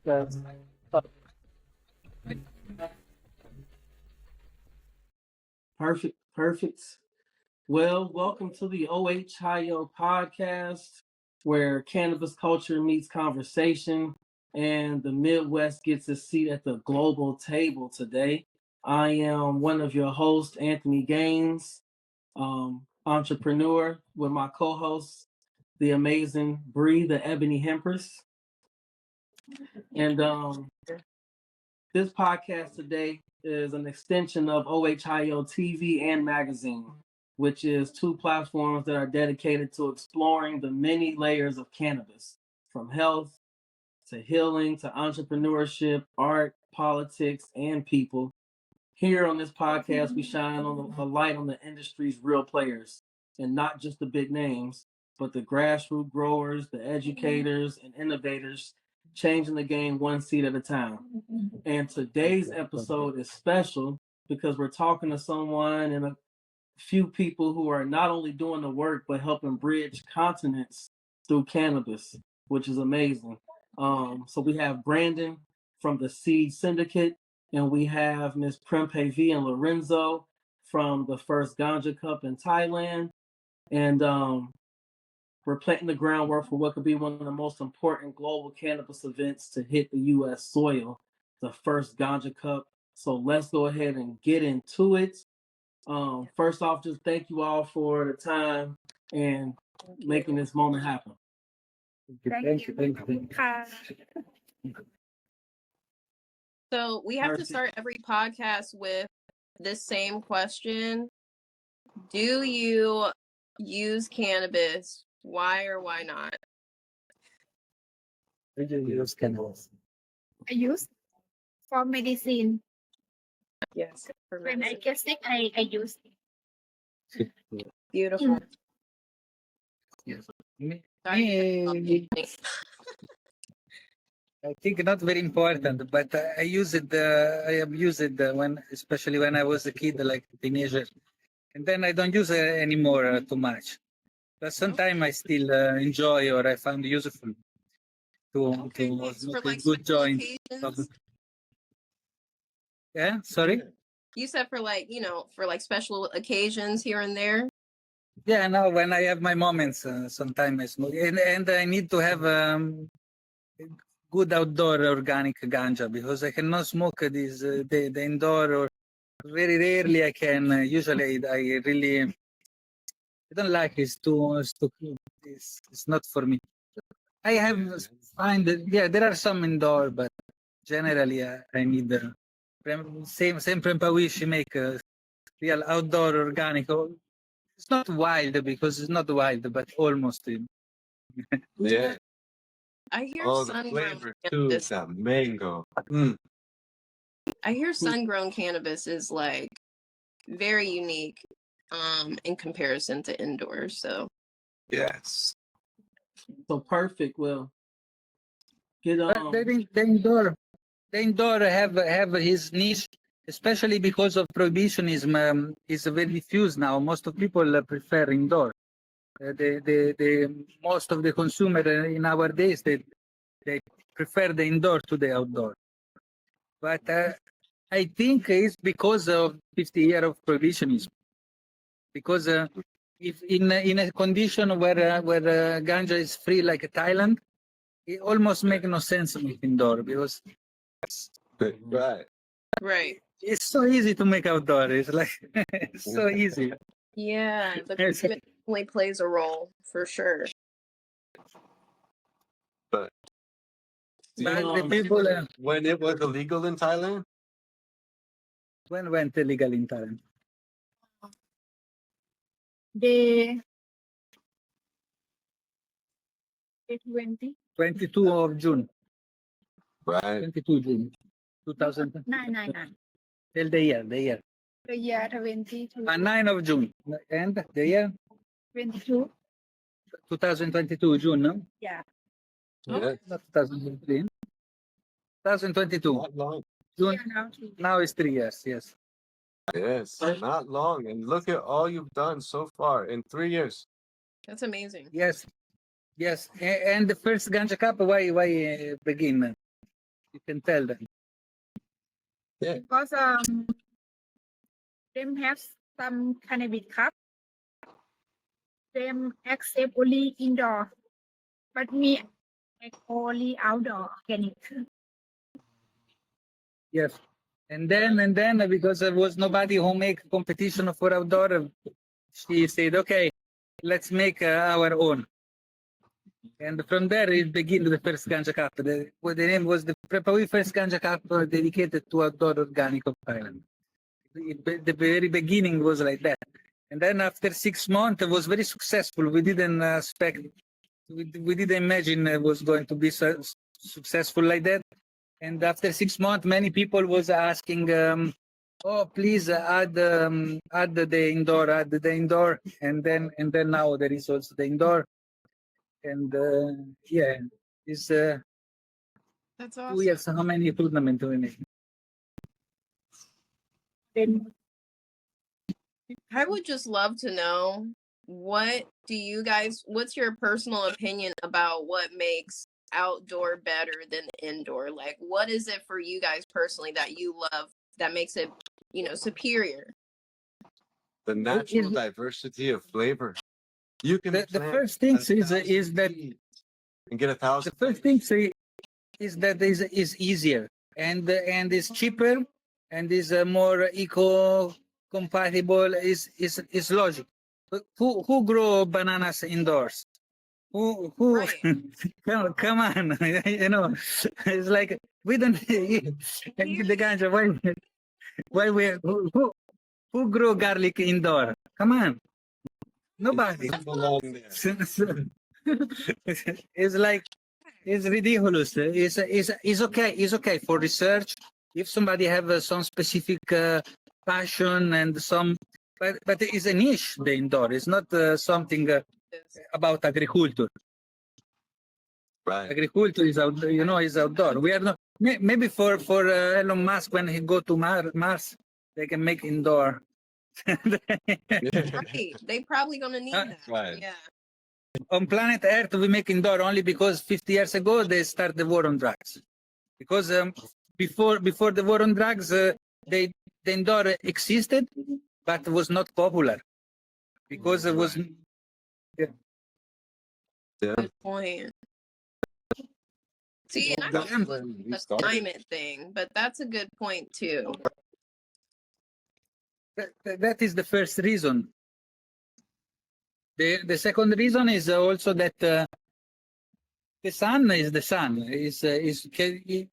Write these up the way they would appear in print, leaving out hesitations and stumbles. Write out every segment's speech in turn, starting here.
That's perfect. Well, welcome to the OH-HighYo podcast, where cannabis culture meets conversation and the Midwest gets a seat at the global table today. I am one of your hosts, Anthony Gaines, entrepreneur, with my co-host, the amazing Bree, the Ebony Hempress. And this podcast today is an extension of OH-HighYo TV and magazine, which is two platforms that are dedicated to exploring the many layers of cannabis, from health to healing to entrepreneurship, art, politics, and people. Here on this podcast, we shine on a light on the industry's real players, and not just the big names, but the grassroots growers, the educators, and innovators changing the game one seed at a time. And today's episode is special because we're talking to someone and a few people who are not only doing the work, but helping bridge continents through cannabis, which is amazing. So we have Brandon from the Seed Syndicate, and we have Miss Prempe V and Lorenzo from the first Ganja Cup in Thailand. And we're planting the groundwork for what could be one of the most important global cannabis events to hit the U.S. soil, the first Ganja Cup. So let's go ahead and get into it. First off, just thank you all for the time and making this moment happen. Thank you. So we have to start every podcast with this same question. Do you use cannabis? Why or why not? Did you use cannabis? I use for medicine. Yes. For When I medicine. get sick, I use it. Beautiful. Yes. I think not very important, but I use it. I have used it especially when I was a kid, like a teenager, and then I don't use it anymore too much. But sometimes I still enjoy or I find useful to For smoke a like good special joint. occasions. Yeah, sorry. You said for like, for like special occasions here and there. Yeah, no. When I have my moments, sometimes I smoke, and I need to have good outdoor organic ganja because I cannot smoke the indoor or very rarely I can. Usually I really I don't like it. It's not for me. I have find that there are some indoor, but generally I need same Prempawishi make real outdoor organic. It's not wild because it's not wild, but almost. Yeah. I hear Oh, the sun-grown flavor too, cannabis. that mango. I hear sun-grown cannabis is like very unique in comparison to indoors. So Yes. So perfect. Well, get The indoor have his niche, especially because of prohibitionism is very diffused now. Most of people prefer indoor. The most of the consumer in our days they prefer the indoor to the outdoor. But I think it's because of 50 years of prohibitionism. Because if in a condition where ganja is free like Thailand, it almost makes no sense to make indoor because Right. it's so easy to make outdoor. It's like it's so easy. yeah, the climate definitely plays a role for sure. But But the people when it was illegal in Thailand, when went illegal in Thailand? The 20. 22 of June. right? 22 June 2000. Nine. Till the year. The year 22. 9 of June. And the year 22. 2022 June, no? Yeah. Yeah. Not 2023. 2022 Not long. June. Yeah, now. Now it's 3 years. Yes. Yes, not long. And look at all you've done so far in 3 years. That's amazing. Yes. Yes, and the first Ganja Cup, why begin? You can tell them. Because them have some cannabis cup. Them accept only indoor, but me only outdoor organic. Yes, and then because there was nobody who make competition for outdoor, she said, okay, let's make our own. And from there, it began the first Ganja Cup. The name was the Prepawi First Ganja Cup dedicated to outdoor organic of Thailand. The very beginning was like that. And then after 6 months, it was very successful. We didn't expect, we didn't imagine it was going to be so successful like that. And after 6 months, many people was asking, oh, please add the indoor. And then now there is also the indoor. And yeah, it's That's 2 awesome. years. How many tournaments do we make? Then I would just love to know, what's your personal opinion about what makes outdoor better than indoor? Like, what is it for you guys personally that you love that makes it, superior? The natural diversity of flavor. You can The plant first thing 1,000 is that seeds and get 1,000. the first thing is that is easier and is cheaper and is more eco compatible. Is logic. But who grow bananas indoors? Who Right. come on, it's like we don't the ganja why we who grow garlic indoor? Come on, nobody. Doesn't belong there. It's like it's ridiculous. It's okay. It's okay for research if somebody have some specific passion and some, but it's a niche. The indoor. It's not something about agriculture. Right. Agriculture is out. Is outdoor. We are not. Maybe for Elon Musk when he go to Mars, they can make indoor. Right. They probably gonna need that. Right. Yeah. On planet Earth, we make indoor only because 50 years ago they started the war on drugs. Because before the war on drugs, the indoor existed, but was not popular because it was. Yeah. Good point. See, and I That's thought it when we was a started. climate thing, but that's a good point too. That is the first reason. The second reason is also that the sun is the sun.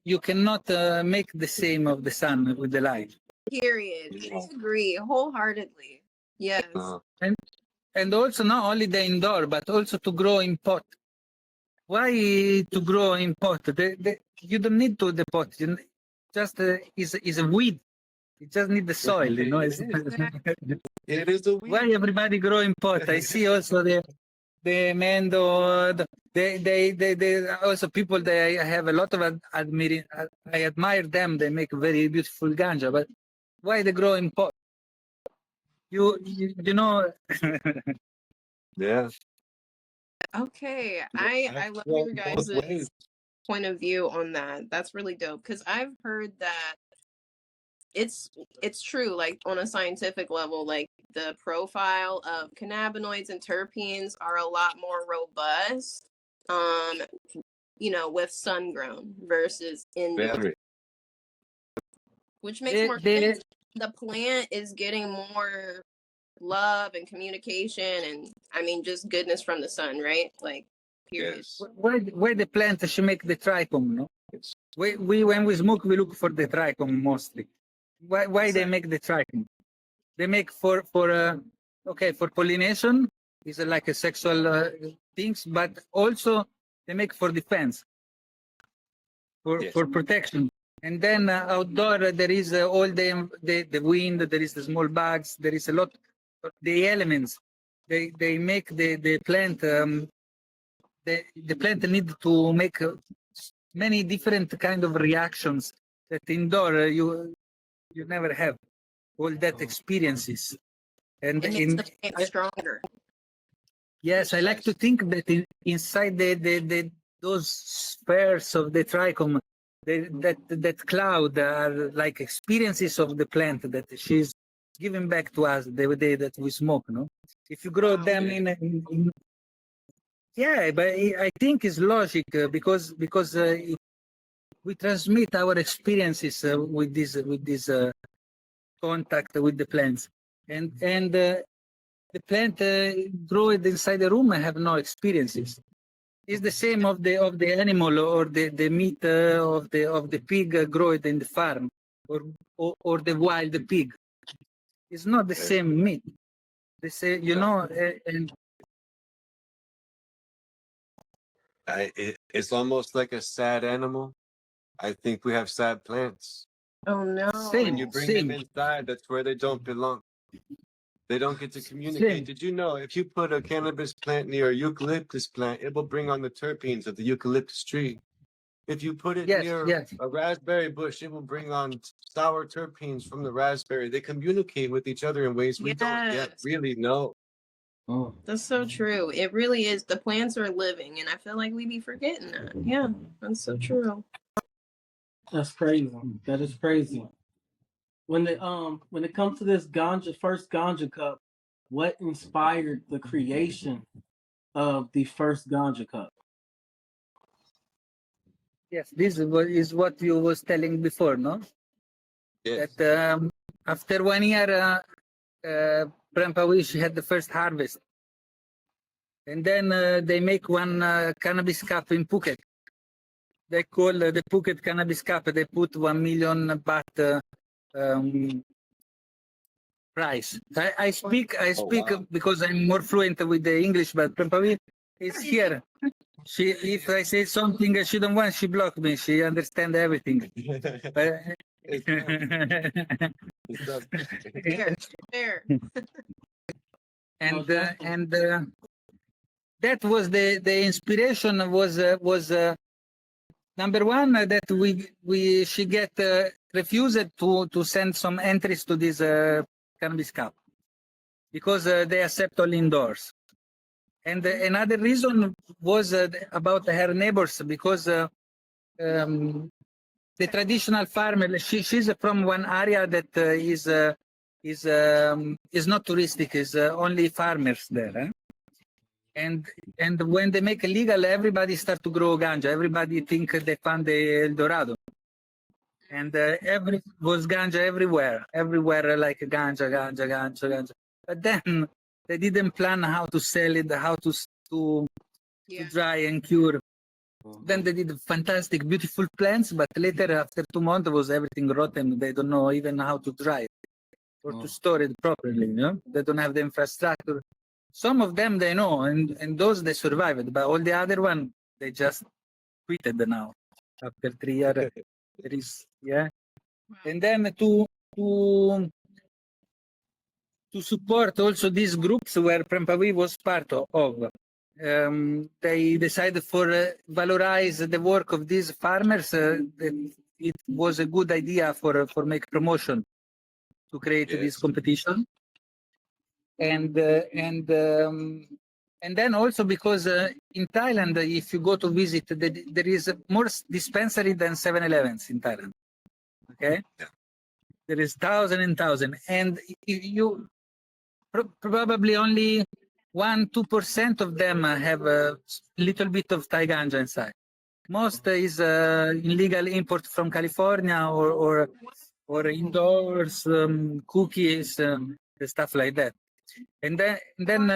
You cannot make the same of the sun with the light. Period. Yeah. I agree wholeheartedly. Yes. And also not only the indoor, but also to grow in pot. Why to grow in pot? You don't need to the pot. Just is a weed. You just need the soil. It is a weed. Why everybody grow in pot? I see also the mendo. They also people. They have a lot of admiring. I admire them. They make very beautiful ganja. But why they grow in pot? You know. Yeah. Okay. I love your guys' Both ways. point of view on that. That's really dope because I've heard that it's true, like on a scientific level, like the profile of cannabinoids and terpenes are a lot more robust with sun grown versus indoor, Very. which makes more sense. The plant is getting more love and communication and just goodness from the sun, right? Like, period. Yes. Why the plant should make the trichome, no? We when we smoke, we look for the trichome mostly. Why they make the trichome? They make for pollination is like a sexual things, but also they make for defense, for protection. And then outdoor there is all the wind, there is the small bugs, there is a lot of the elements. They make the plant. The plant need to make many different kind of reactions that indoor you never have all that experiences. And It makes the plant stronger. Yes, I like to think that inside those spheres of the trichome, that cloud are like experiences of the plant that she's giving back to us the day that we smoke. No, if you grow them in yeah, but I think it's logic because we transmit our experiences with this contact with the plants, and the plant grow it inside the room and have no experiences. It's the same of the animal or the meat of the pig grow it in the farm or the wild pig. It's not the same meat. They say, and It's almost like a sad animal. I think we have sad plants. Oh no. When you bring them same. inside, that's where they don't belong. They don't get to communicate. Same. Did you know if you put a cannabis plant near a eucalyptus plant, it will bring on the terpenes of the eucalyptus tree. If you put it near a raspberry bush, it will bring on sour terpenes from the raspberry. They communicate with each other in ways we don't yet really know. Oh, That's so true. It really is. The plants are living, and I feel like we be forgetting that. Yeah, that's so true. that's crazy. That is crazy. When it comes to this first Ganja Cup, what inspired the creation of the first Ganja Cup? Yes, this is what you was telling before, no? Yes. That after 1 year, Prampawish had the first harvest, and then they make one cannabis cup in Phuket. They call the Phuket Cannabis Cup. They put 1 million baht price. I speak wow. because I'm more fluent with the English, but Prampawi is here. If I say something she don't want, she block me. She understand everything. But, Fair. and that was the inspiration was number one that she get refused to send some entries to this Cannabis Cup because they accept all indoors. And another reason was about her neighbors because the traditional farmer, she's from one area that is not touristic, is only farmers there. And when they make it legal, everybody start to grow ganja. Everybody think they found the El Dorado. And was ganja everywhere, like ganja. But then they didn't plan how to sell it, how to dry and cure. Then they did fantastic, beautiful plants, but later, after 2 months, was everything rotten. They don't know even how to dry it or to store it properly. They don't have the infrastructure. Some of them they know, and those they survived, but all the other one they just quitted now after 3 years. There is and then to support also these groups where Prampawi was part of. They decided for valorize the work of these farmers. It was a good idea for make promotion to create this competition, and then also because in Thailand, if you go to visit, there is more dispensary than 7-Elevens in Thailand. Okay, there is thousand, and you probably only 1-2% of them have a little bit of Thai ganja inside. Most is illegal import from California or indoors cookies, stuff like that. And then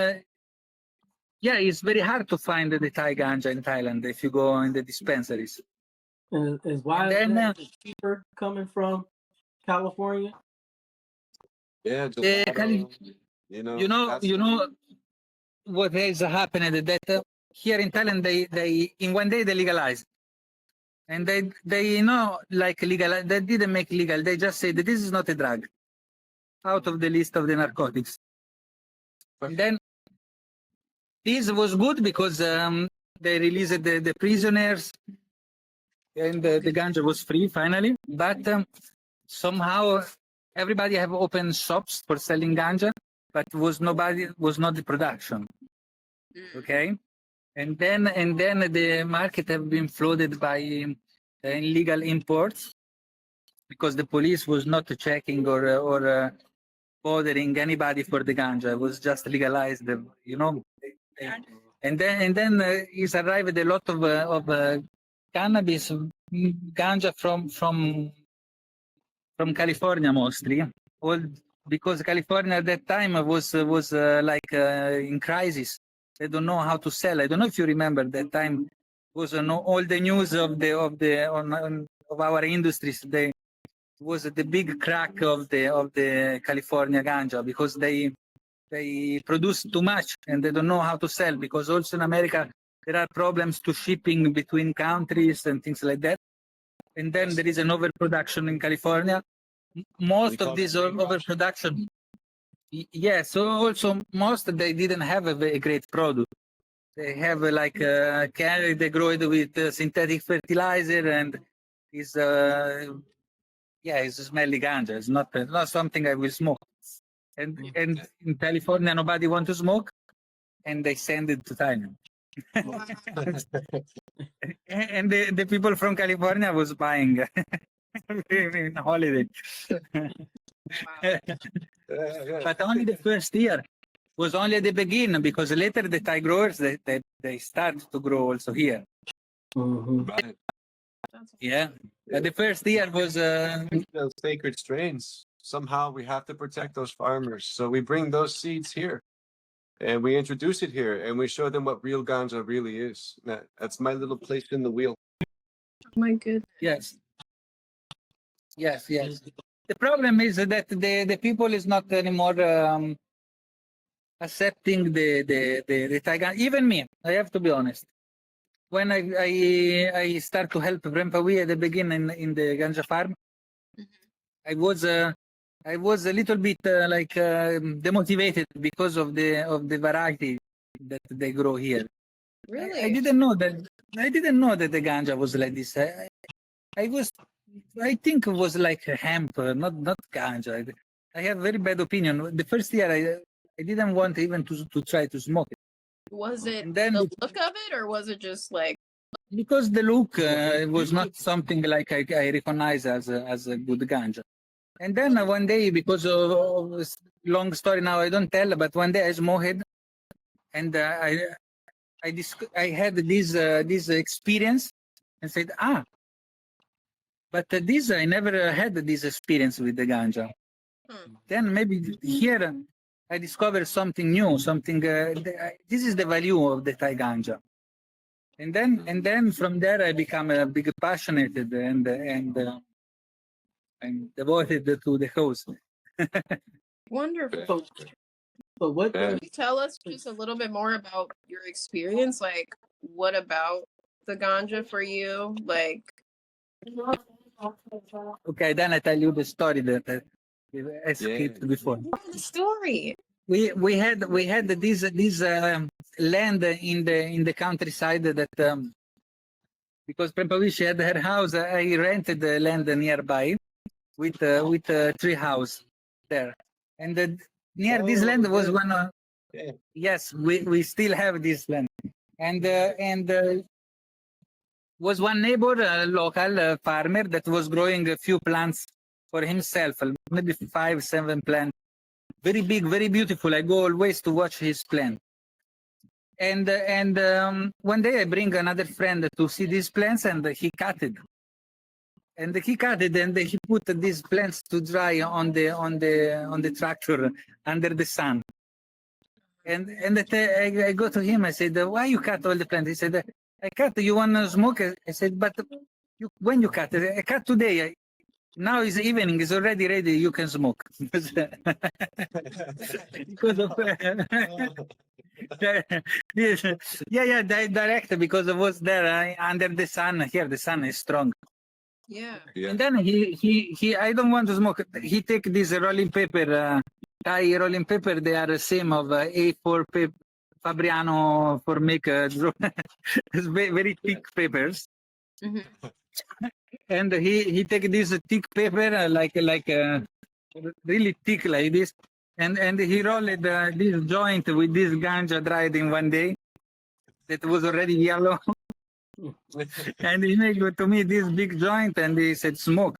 it's very hard to find the Thai ganja in Thailand if you go in the dispensaries. Is why is it cheaper coming from California? Yeah, you know what is happening that here in Thailand they in 1 day they legalize, and they like legal. They didn't make legal. They just say that this is not a drug, out of the list of the narcotics. And then this was good because they released the prisoners, and the ganja was free finally. But somehow everybody have opened shops for selling ganja, but was not the production. Okay, and then the market have been flooded by illegal imports because the police was not checking or bothering anybody for the ganja. It was just legalized, you know. And then is arrived a lot of cannabis, ganja from California mostly. All because California at that time was in crisis. They don't know how to sell. I don't know if you remember that time was all the news of our industries. They was the big crack of the California ganja because they produce too much and they don't know how to sell, because also in America there are problems to shipping between countries and things like that. And then there is an overproduction in California. Most of this overproduction, yes. So also most they didn't have a great product. They have they grow it with synthetic fertilizer and is it's smelly ganja. It's not something I will smoke. And in California nobody want to smoke, and they send it to Thailand. And the people from California was buying in holiday. But only the first year was only the beginning, because later the Thai growers they start to grow also here. Right. Yeah, the first year was those sacred strains. Somehow we have to protect those farmers, so we bring those seeds here, and we introduce it here, and we show them what real ganja really is. That's my little place in the wheel. My goodness. Yes. The problem is that the people is not anymore accepting the Thai ganja. Even me, I have to be honest. When I start to help Grandpa Wee at the beginning in the ganja farm, I was a little bit demotivated because of the variety that they grow here. Really? I didn't know that. I didn't know that the ganja was like this. I think it was like hemp, not ganja. I have very bad opinion. The first year I didn't want even to try to smoke it. Was it And then the look of it, or was it just like? Because the look was not something like I recognize as a good ganja. And then one day, because of long story now, I don't tell, but one day I smoked, and I had this experience, and said, but this I never had this experience with the ganja. Then maybe here I discovered something new, something. This is the value of the Thai ganja. And then from there I become a big passionate and devoted to the cause. Wonderful. So what can you tell us just a little bit more about your experience? Like, what about the ganja for you? Like, okay, then I tell you the story that I skipped before. The story. We had this land in the countryside that because Prempawishi had her house, I rented the land nearby with a tree house there, and near this land was one. Yes, we still have this land, and was one neighbor, a local farmer that was growing a few plants for himself, maybe 5-7 plants. Very big, very beautiful. I go always to watch his plant. And one day I bring another friend to see these plants, and he cut it. And he cut it, and he put these plants to dry on the tractor under the sun. And I go to him. I said, "Why you cut all the plants?" He said, "I cut. You want to smoke?" I said, "But when you cut it, I cut today. Now it's evening. It's already ready. You can smoke." Because of direct, because I was there under the sun. Here the sun is strong. Yeah. And then he I don't want to smoke. He take this rolling paper, Thai rolling paper. They are the same of A4 paper, Fabriano for make very thick papers. And he take this thick paper like really thick like this, and he rolled this joint with this ganja dried in one day, that was already yellow. And he made to me this big joint and he said, smoke.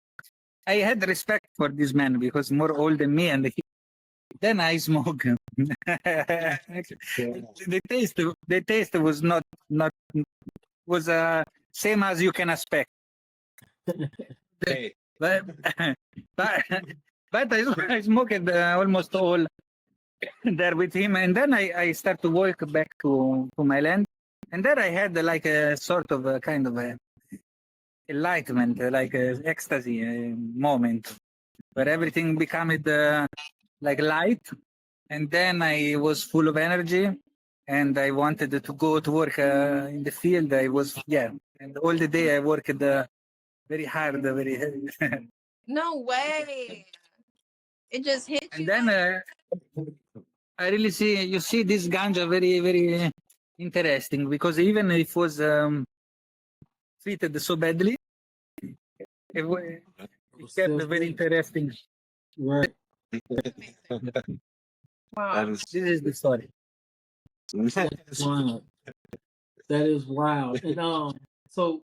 I had respect for this man because more old than me, and then I smoke. The taste was not was same as you can expect. Hey. But but I smoked almost all there with him, and then I start to walk back to my land, and there I had like a sort of a kind of a enlightenment, like a ecstasy moment where everything became like light, and then I was full of energy, and I wanted to go to work in the field. I was and all the day I worked very hard, very heavy. No way. It just hit you. And then I really you see this ganja very, very interesting because even if it was treated so badly, it kept very interesting. Right. Wow. This is the story. That's wild. That is wild. And so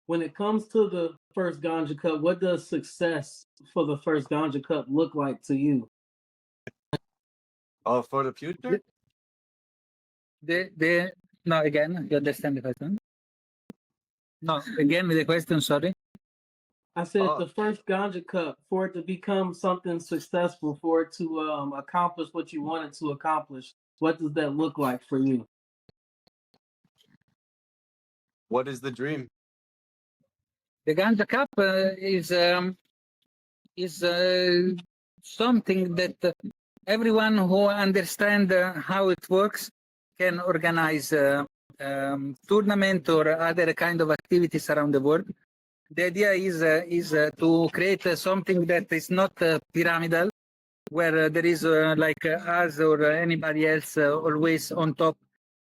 when it comes to the first Ganja Cup, what does success for the first Ganja Cup look like to you? Oh, for the future? No, again, you understand the question? No, again with the question, sorry. I said the first Ganja Cup, for it to become something successful, for it to accomplish what you wanted to accomplish, what does that look like for you? What is the dream? The Ganja Cup is something that everyone who understands how it works can organize tournament or other kind of activities around the world. The idea is to create something that is not pyramidal, where there is like us or anybody else always on top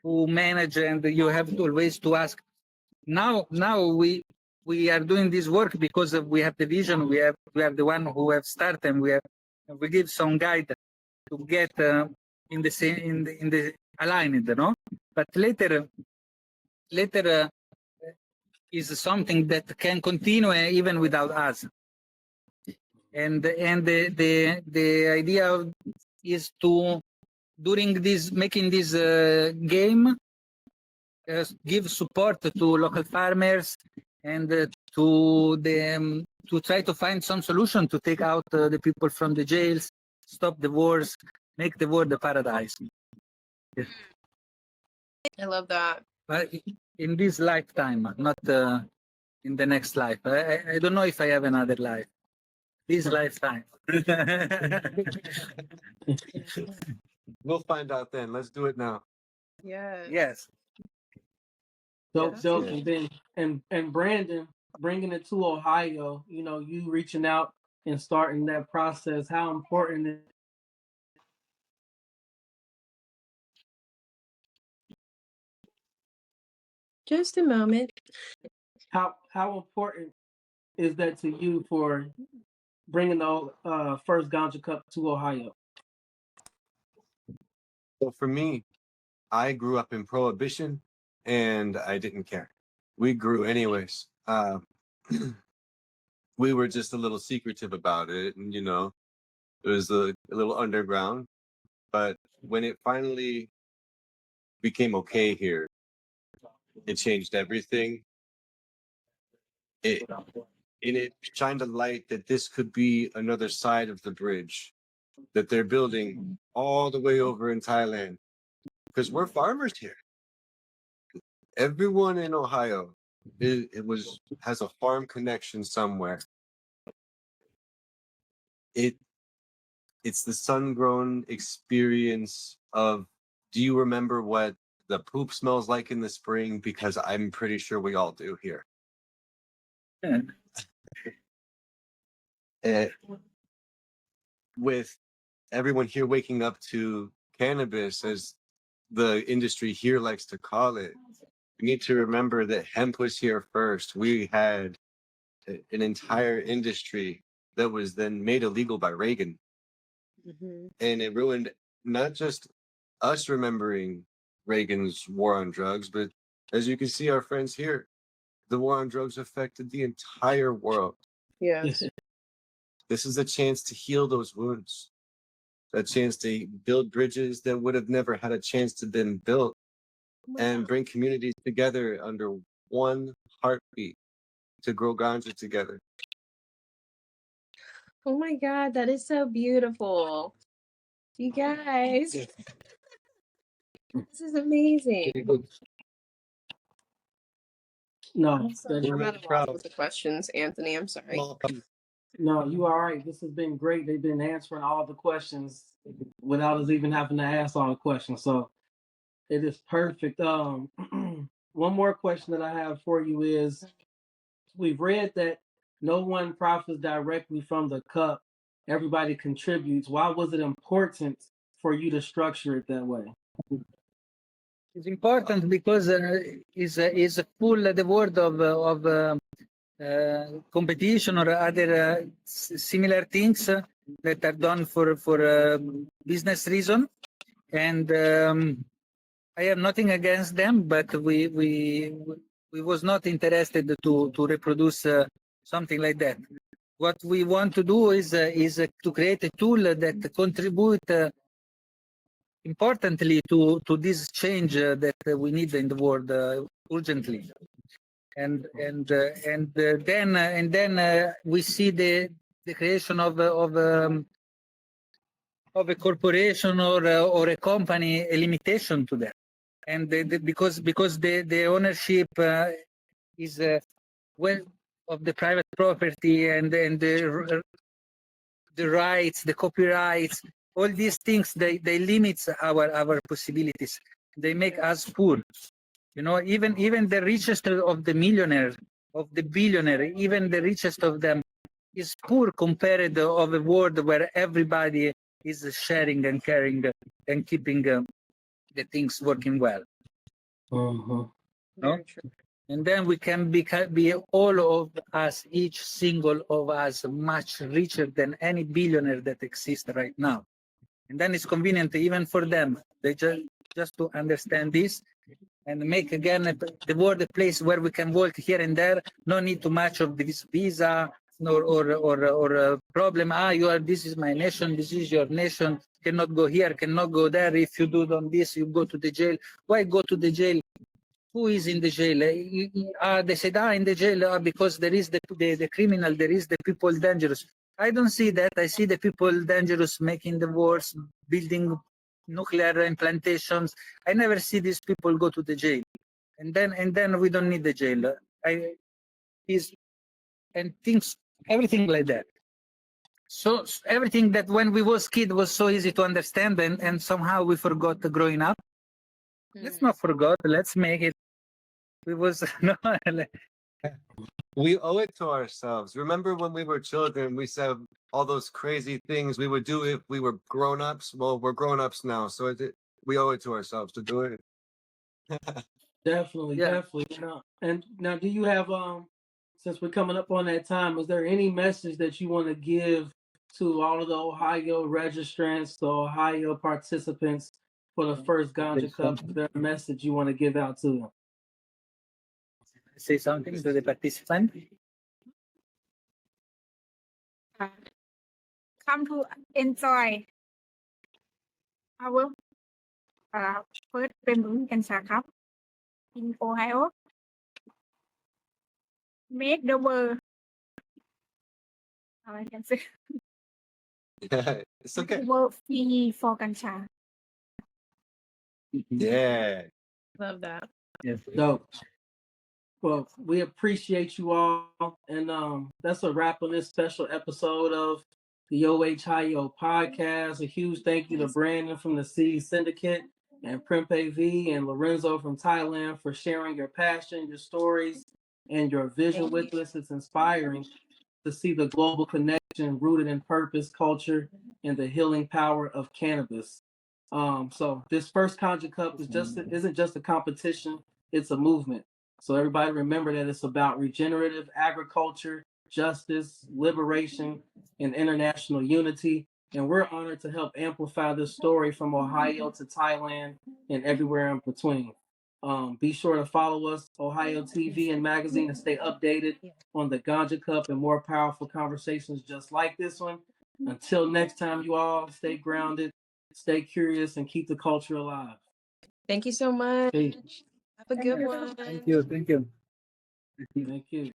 who manage, and you have to always to ask. Now we are doing this work because we have the vision. We have the one who have started, and we give some guide to get in the same in the aligned, no? But later is something that can continue even without us. And the idea is to during this making this game give support to local farmers and to try to find some solution to take out the people from the jails, stop the wars, make the world a paradise. Yes. I love that. But in this lifetime, not in the next life. I don't know if I have another life. This lifetime. We'll find out then. Let's do it now. Yes. Dope. Yeah. And then and Brandon bringing it to Ohio, you reaching out and starting that process, how important is Just a moment. how important is that to you for bringing the first Ganja Cup to Ohio? So for me, I grew up in Prohibition and I didn't care. We grew anyways. We were just a little secretive about it, and it was a little underground. But when it finally became okay here, it changed everything. It shined a light that this could be another side of the bridge that they're building all the way over in Thailand, because we're farmers here. Everyone in Ohio has a farm connection somewhere. It's the sun-grown experience of, do you remember what the poop smells like in the spring? Because I'm pretty sure we all do here. With everyone here waking up to cannabis, as the industry here likes to call it, we need to remember that hemp was here first. We had an entire industry that was then made illegal by Reagan. And it ruined not just us remembering Reagan's war on drugs, but as you can see, our friends here, the war on drugs affected the entire world. Yes. This is a chance to heal those wounds, a chance to build bridges that would have never had a chance to been built, and bring communities together under one heartbeat to grow ganja together. Oh my God, that is so beautiful. You guys, this is amazing. No, I'm sorry, I'm at a loss with the questions, Anthony. I'm sorry. no, you all right. This has been great. They've been answering all the questions without us even having to ask all the questions. So it is perfect. One more question that I have for you is, we've read that no one profits directly from the cup. Everybody contributes. Why was it important for you to structure it that way? It's important because is full the world of competition or other similar things that are done for business reason, and I have nothing against them, but we was not interested to reproduce something like that. What we want to do is to create a tool that contribute importantly to this change that we need in the world urgently, and then we see the creation of a corporation or a company, a limitation to that, and because the ownership is well of the private property and the rights, the copyrights, all these things, they limit our possibilities. They make us poor. You know, even the richest of the millionaire, of the billionaire, even the richest of them is poor compared of a world where everybody is sharing and caring and keeping the things working well. Uh-huh. No? And then we can be all of us, each single of us, much richer than any billionaire that exists right now. And then it's convenient even for them. They just to understand this and make again the world a place where we can work here and there. No need too much of this visa or a problem. This is my nation. This is your nation. Cannot go here. Cannot go there. If you do on this, you go to the jail. Why go to the jail? Who is in the jail? They said, in the jail because there is the criminal, there is the people dangerous. I don't see that. I see the people dangerous making the wars, building nuclear implantations. I never see these people go to the jail. And then we don't need the jail. And things, everything like that. So everything that when we was kid was so easy to understand, and somehow we forgot growing up. Let's not forget. Let's make it. We was no. We owe it to ourselves. Remember when we were children, we said all those crazy things we would do if we were grown-ups? Well, we're grown-ups now, so we owe it to ourselves to do it. Definitely, definitely. And now, do you have since we're coming up on that time, is there any message that you want to give to all of the Ohio registrants, the Ohio participants for the first Ganja Cup? Is there a message you want to give out to them? Say something to the participant. Come to enjoy our first Premium Ganja Cup in Ohio. Make the world. I can say. It's okay. The world free for Ganja. Yeah. Love that. Yes. Dope. Well, we appreciate you all, and that's a wrap on this special episode of the OH-HighYo podcast. A huge thank you to Brandon from the City Syndicate and Prempe V and Lorenzo from Thailand for sharing your passion, your stories, and your vision with us. It's inspiring to see the global connection rooted in purpose, culture, and the healing power of cannabis. So this first Ganja Cup isn't just a competition; it's a movement. So everybody remember that it's about regenerative agriculture, justice, liberation, and international unity. And we're honored to help amplify this story from Ohio to Thailand and everywhere in between. Be sure to follow us, Ohio TV and magazine, and stay updated on the Ganja Cup and more powerful conversations just like this one. Until next time, you all stay grounded, stay curious, and keep the culture alive. Thank you so much. Peace. Have a good one. Thank you. Thank you. Thank you.